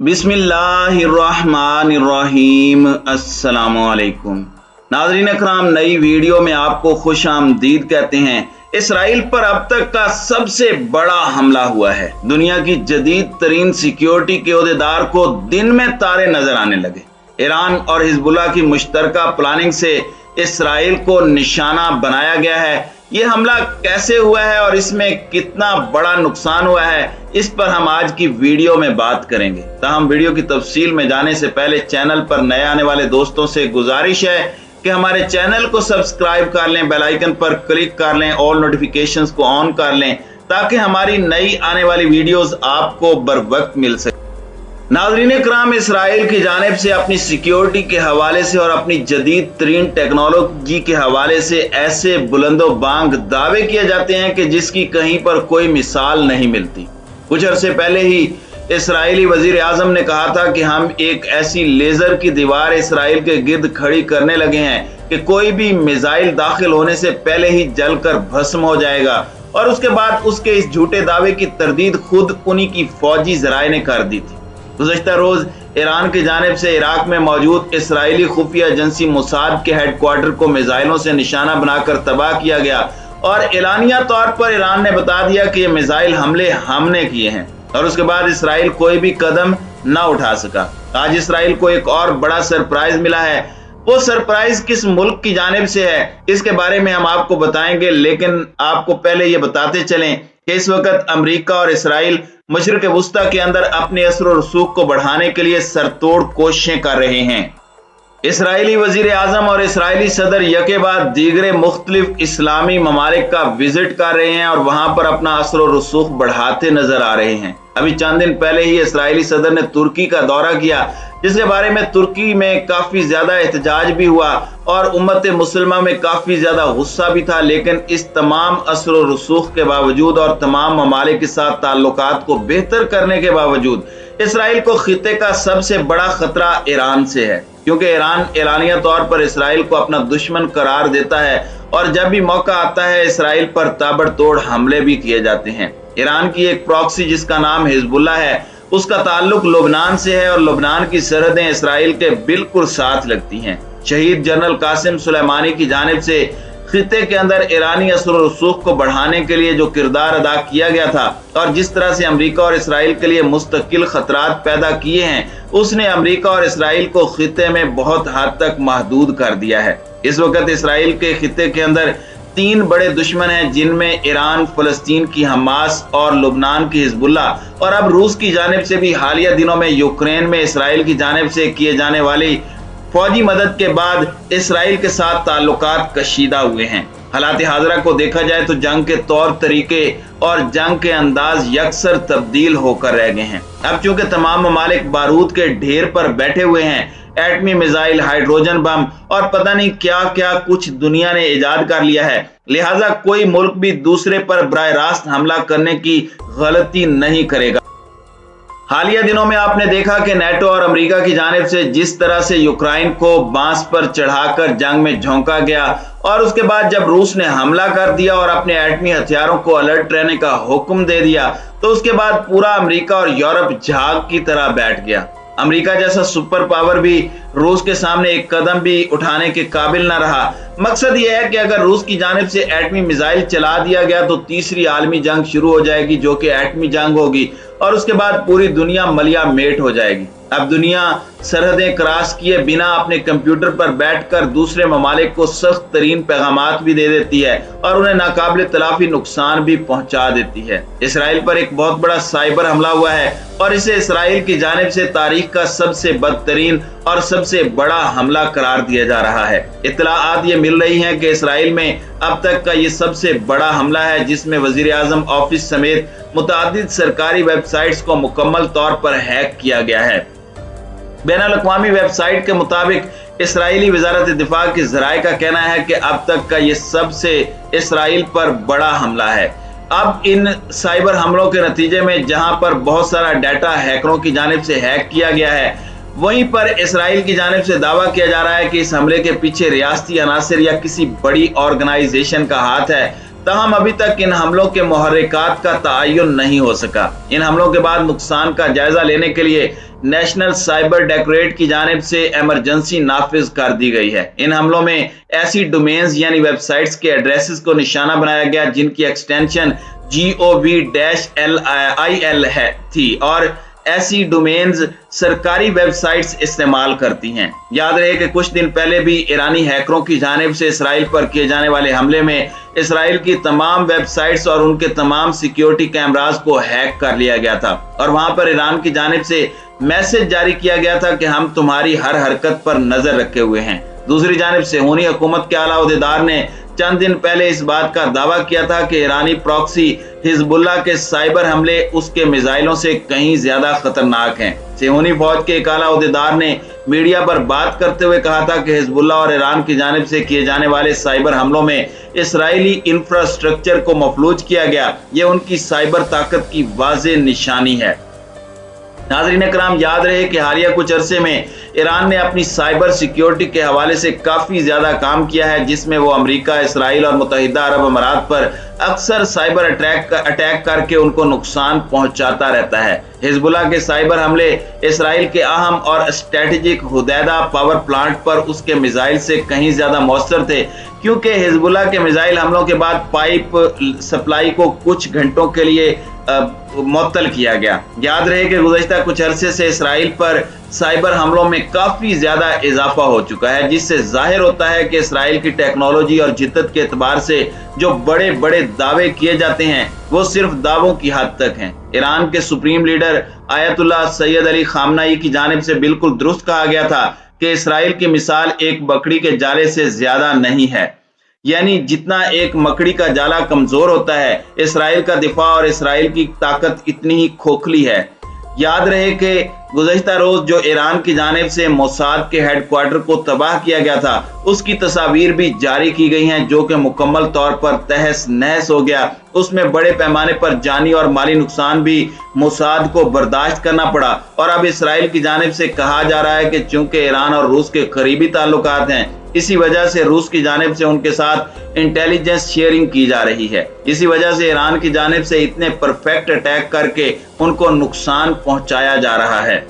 बिस्मिल्लाहिर्रहमानिर्रहीम। अस्सलामुअलैकुम नाज़रीन अकराम, नई वीडियो में आपको खुश आमदीद कहते हैं। इसराइल पर अब तक का सबसे बड़ा हमला हुआ है। दुनिया की जदीद तरीन सिक्योरिटी के ओहदेदार को दिन में तारे नजर आने लगे। ईरान और हिजबुल्लाह की मुश्तरका प्लानिंग से इसराइल को निशाना बनाया गया है। ये हमला कैसे हुआ है और इसमें कितना बड़ा नुकसान हुआ है, इस पर हम आज की वीडियो में बात करेंगे। ताहम वीडियो की तफसील में जाने से पहले चैनल पर नए आने वाले दोस्तों से गुजारिश है कि हमारे चैनल को सब्सक्राइब कर लें, बेल आइकन पर क्लिक कर लें, ऑल नोटिफिकेशंस को ऑन कर लें ताकि हमारी नई आने वाली वीडियोस आपको बर वक्त मिल सके। नाज़रीन इकराम, इसराइल की जानिब से अपनी सिक्योरिटी के हवाले से और अपनी जदीद तरीन टेक्नोलॉजी के हवाले से ऐसे बुलंदो बांग दावे किए जाते हैं कि जिसकी कहीं पर कोई मिसाल नहीं मिलती। कुछ अरसे पहले ही इसराइली वजीर आजम ने कहा था कि हम एक ऐसी लेजर की दीवार इसराइल के गिर्द खड़ी करने लगे हैं कि कोई भी मिसाइल दाखिल होने से पहले ही जलकर भस्म हो जाएगा, और उसके बाद उसके इस झूठे दावे की तरदीद खुद उन्हीं की फौजी जराए ने कर दी थी। गुज़श्ता रोज ईरान की जानिब से इराक में मौजूद इसराइली खुफिया एजेंसी मोसाद के हेडक्वार्टर को मिसाइलों से निशाना बनाकर तबाह किया गया, और एलानिया तौर पर ईरान ने बता दिया कि ये मिसाइल हमले हमने किए हैं, और उसके बाद इसराइल कोई भी कदम न उठा सका। आज इसराइल को एक और बड़ा सरप्राइज मिला है। वो सरप्राइज किस मुल्क की जानिब से है, इसके बारे में हम आपको बताएंगे, लेकिन आपको पहले ये बताते चलें कि इस वक्त अमेरिका और इसराइल मशरिक वुस्ता के अंदर अपने असर और रसूख को बढ़ाने के लिए सरतोड़ कोशिशें कर रहे हैं। इसराइली वजीर आजम और इसराइली सदर यके बाद दीगरे मुख्तलिफ इस्लामी ममालिक का विजिट कर रहे हैं और वहां पर अपना असर और रसूख बढ़ाते नजर आ रहे हैं। अभी चंद दिन पहले ही इसराइली सदर ने तुर्की का दौरा किया, जिसके बारे में तुर्की में काफी ज्यादा एहतजाज भी हुआ और उम्मत मुसलमा में काफी ज्यादा गुस्सा भी था। लेकिन इस तमाम असर और रसूख के बावजूद और तमाम ममालिक के साथ ताल्लुकात को बेहतर करने के बावजूद इसराइल को खिते का सबसे बड़ा खतरा ईरान से है, क्योंकि ईरान एलानिया तौर पर इसराइल को अपना दुश्मन करार देता है और जब भी मौका आता है इसराइल पर ताबड़तोड़ हमले भी किए जाते हैं। ईरान की एक प्रॉक्सी जिसका नाम हिजबुल्लाह है, उसका ताल्लुक लुबनान से है और लुबनान की सरहदें इसराइल के बिल्कुल साथ लगती हैं। शहीद जनरल कासिम सुलेमानी की जानिब से खिते के अंदर ईरानी असर और रसूख को बढ़ाने के लिए जो किरदार अदा किया गया था और जिस तरह से अमेरिका और इसराइल के लिए मुस्तकिल खतरात पैदा किए हैं, उसने अमेरिका और इसराइल को खिते में बहुत हद तक महदूद कर दिया है। इस वक्त इसराइल के खिते के अंदर तीन बड़े दुश्मन हैं, जिनमें ईरान, फलस्तीन की हमास और लुबनान की हिजबुल्लाह, और अब रूस की जानिब से भी हालिया दिनों में यूक्रेन में इसराइल की जानिब से किए जाने वाली फौजी मदद के बाद इसराइल के साथ ताल्लुकात कशीदा हुए हैं। हालात हाजरा को देखा जाए तो जंग के तौर तरीके और जंग के अंदाज यकसर तब्दील होकर रह गए हैं। अब चूंकि तमाम ममालिक बारूद के ढेर पर बैठे हुए हैं, एटमी मिसाइल, हाइड्रोजन बम और पता नहीं क्या क्या कुछ दुनिया ने इजाद कर लिया है, लिहाजा कोई मुल्क भी दूसरे पर बराह रास्त हमला करने की गलती नहीं करेगा। हालिया दिनों में आपने देखा कि नेटो और अमेरिका की जानिब से जिस तरह से यूक्रेन को बांस पर चढ़ाकर जंग में झोंका गया, और उसके बाद जब रूस ने हमला कर दिया और अपने एटमी हथियारों को अलर्ट रहने का हुक्म दे दिया, तो उसके बाद पूरा अमेरिका और यूरोप झाग की तरह बैठ गया। अमेरिका जैसा सुपर पावर भी रूस के सामने एक कदम भी उठाने के काबिल न रहा। मकसद यह है कि अगर रूस की जानिब से एटमी मिसाइल चला दिया गया तो तीसरी आलमी जंग शुरू हो जाएगी, जो कि एटमी जंग होगी, और उसके बाद पूरी दुनिया मलिया मेट हो जाएगी। अब दुनिया सरहदें क्रॉस किए बिना अपने कंप्यूटर पर बैठकर दूसरे ममालिक को सख्त तरीन पैगामात भी दे देती है और उन्हें नाकाबिल तलाफी नुकसान भी पहुंचा देती है। इसराइल पर एक बहुत बड़ा साइबर हमला हुआ है और इसे इसराइल की जानिब से तारीख का सबसे बदतरीन और सबसे बड़ा हमला करार दिया जा रहा है। इत्तलाआत ये मिल रही हैं कि इसराइल में अब तक का ये सबसे बड़ा हमला है, जिसमें वजीर आजम ऑफिस समेत मुतादिद सरकारी वेबसाइट्स को मुकम्मल तौर पर हैक किया गया है। बैनुल अक़वामी वेबसाइट के मुताबिक इसराइली वज़ारत दिफा के ज़राए का कहना है कि अब तक का ये सबसे इसराइल पर बड़ा हमला है। अब इन साइबर हमलों के नतीजे में जहां पर बहुत सारा डाटा हैकरों की जानिब से हैक किया गया है, वहीं पर इसराइल की जानिब से दावा किया जा रहा है कि इस हमले के पीछे रियासती अनासर या किसी बड़ी ऑर्गेनाइजेशन का हाथ है, तहम अभी तक इन हमलों के मुहर्रिकात का तयन नहीं हो सका। इन हमलों के बाद नुकसान का जायजा लेने के लिए नेशनल साइबर डायरेक्टरेट की जानिब से इमरजेंसी नाफिज कर दी गई है। इन हमलों में ऐसी डोमेन्स यानी वेबसाइट्स के एड्रेसेस को निशाना बनाया गया जिनकी एक्सटेंशन gov-lil थी और ऐसी डोमेन्स सरकारी वेबसाइट्स इस्तेमाल करती हैं। याद रहे कि कुछ दिन पहले भी ईरानी हैकरों की जानिब से इसराइल पर किए जाने वाले हमले में इसराइल की तमाम वेबसाइट्स और उनके तमाम सिक्योरिटी कैमरास को हैक कर लिया गया था और वहां पर ईरान की जानिब से मैसेज जारी किया गया था कि हम तुम्हारी हर हरकत पर नजर रखे हुए हैं। दूसरी जानिब सेहूनी हुकूमत के आला ओहदेदार ने चंद दिन पहले इस बात का दावा किया था कि ईरानी प्रॉक्सी हिजबुल्लाह के साइबर हमले उसके मिसाइलों से कहीं ज्यादा खतरनाक हैं। सेहूनी फौज के एक आला ओहदेदार ने मीडिया पर बात करते हुए कहा था कि हिजबुल्लाह और ईरान की जानिब से किए जाने वाले साइबर हमलों में इसराइली इंफ्रास्ट्रक्चर को मफलूज किया गया। ये उनकी साइबर ताकत की वाज़ेह निशानी है। नाज़रीन इकराम, याद रहे कि हालिया कुछ अरसे में ईरान ने अपनी साइबर सिक्योरिटी के हवाले से काफी ज्यादा काम किया है, जिसमें वो अमेरिका, इसराइल और मुत्तहिदा अरब अमारात पर अक्सर साइबर अटैक करके उनको नुकसान पहुंचाता रहता है। हिजबुल्लाह के साइबर हमले इसराइल के अहम और स्ट्रेटेजिक हुदैदा पावर प्लांट पर उसके मिसाइल से कहीं ज्यादा मौसर थे, क्योंकि हिजबुल्लाह के मिसाइल हमलों के बाद पाइप सप्लाई को कुछ घंटों के लिए मुअत्तल किया गया। याद रहे कि गुज़श्ता कुछ अरसे से इसराइल पर साइबर हमलों में काफी ज्यादा इजाफा हो चुका है, जिससे जाहिर होता है कि इसराइल की टेक्नोलॉजी और जिद्दत के एतबार से जो बड़े बड़े दावे किए जाते हैं वो सिर्फ दावों की हद तक हैं। ईरान के supreme leader Ayatollah Syed Ali खामनाई की जानिब से बिल्कुल दुरुस्त कहा गया था कि इसराइल की मिसाल एक बकरी के जाले से ज्यादा नहीं है, यानी जितना एक मकड़ी का जाला कमजोर होता है, इसराइल का दिफा और इसराइल की ताकत इतनी ही खोखली है। याद रहे कि गुज़श्ता रोज जो ईरान की जानिब से मोसाद के हेडक्वार्टर को तबाह किया गया था, उसकी तस्वीर भी जारी की गई हैं, जो कि मुकम्मल तौर पर तहस नहस हो गया। उसमें बड़े पैमाने पर जानी और माली नुकसान भी मोसाद को बर्दाश्त करना पड़ा और अब इसराइल की जानिब से कहा जा रहा है कि चूंकि ईरान और रूस के करीबी ताल्लुकात हैं, इसी वजह से रूस की जानिब से उनके साथ इंटेलिजेंस शेयरिंग की जा रही है। इसी वजह से ईरान की जानिब से इतने परफेक्ट अटैक करके उनको नुकसान पहुंचाया जा रहा है।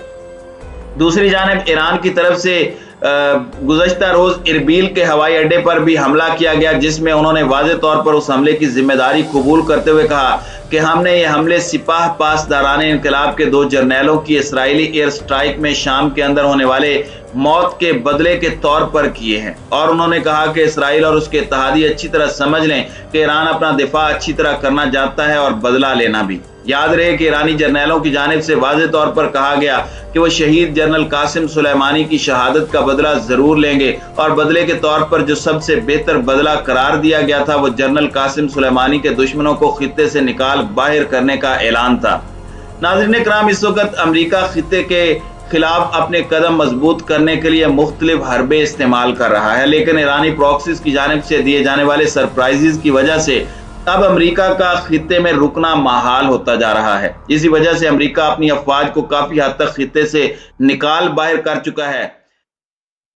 दूसरी जानिब ईरान की तरफ से गुज़श्ता रोज इरबिल के हवाई अड्डे पर भी हमला किया गया, जिसमें उन्होंने वाज़े तौर पर उस हमले की जिम्मेदारी कबूल करते हुए कहा कि हमने ये हमले सिपाह पासदाराने इनकलाब के 2 जर्नैलों की इसराइली एयर स्ट्राइक में शाम के अंदर होने वाले मौत के बदले के तौर पर किए हैं। और उन्होंने कहा कि इसराइल और उसके इत्तेहादी अच्छी तरह समझ लें कि ईरान अपना दिफा अच्छी तरह करना जानता है और बदला लेना भी। याद रहे कि ईरानी जर्नैलों की जानिब से वाज़े तौर पर कहा गया कि वो शहीद जनरल कासिम सुलेमानी की शहादत का बदला जरूर लेंगे और बदले के तौर पर जो सबसे बेहतर बदला करार दिया गया था वो जनरल कासिम सुलेमानी के दुश्मनों को खित्ते से निकाल बाहर करने का ऐलान था। नाज़रीन इकराम, इस वक्त अमेरिका खित्ते के खिलाफ अपने कदम मजबूत करने के लिए मुख्तलिफ हरबे इस्तेमाल कर रहा है, लेकिन ईरानी प्रॉक्सीज की जानिब से दिए जाने वाले सरप्राइजेज की वजह से अब अमेरिका का खित्ते में रुकना महाल होता जा रहा है। इसी वजह से अमेरिका अपनी अफवाज को काफी हद तक खित्ते से निकाल बाहर कर चुका है।